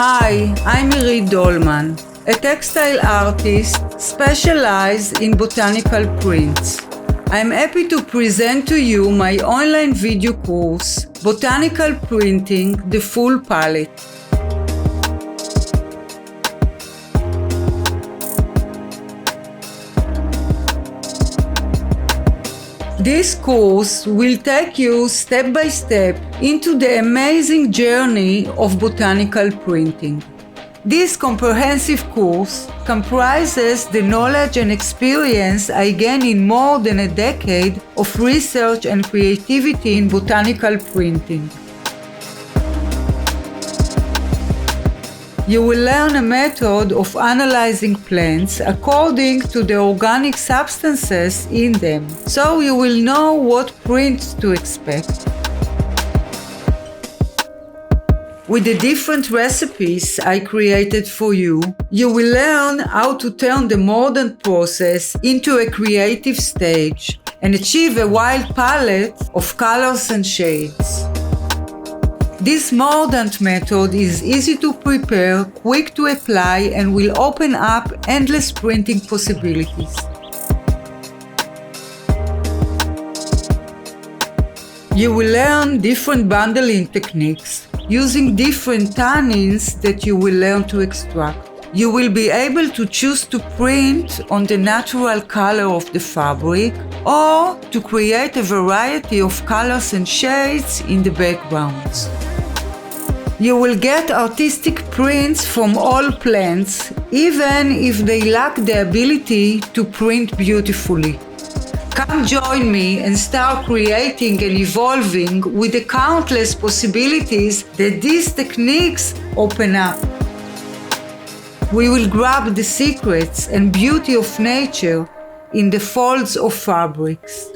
Hi, I'm Irit Dulman, a textile artist specialized in botanical prints. I'm happy to present to you my online video course, Botanical Printing, the Full Palette. This course will take you step by step into the amazing journey of botanical printing. This comprehensive course comprises the knowledge and experience I gained in more than a decade of research and creativity in botanical printing. You will learn a method of analyzing plants according to the organic substances in them, so you will know what prints to expect. With the different recipes I created for you, you will learn how to turn the mordant process into a creative stage and achieve a wide palette of colors and shades. This mordant method is easy to prepare, quick to apply, and will open up endless printing possibilities. You will learn different bundling techniques using different tannins that you will learn to extract. You will be able to choose to print on the natural color of the fabric or to create a variety of colors and shades in the backgrounds. You will get artistic prints from all plants, even if they lack the ability to print beautifully. Come join me and start creating and evolving with the countless possibilities that these techniques open up. We will grab the secrets and beauty of nature in the folds of fabrics.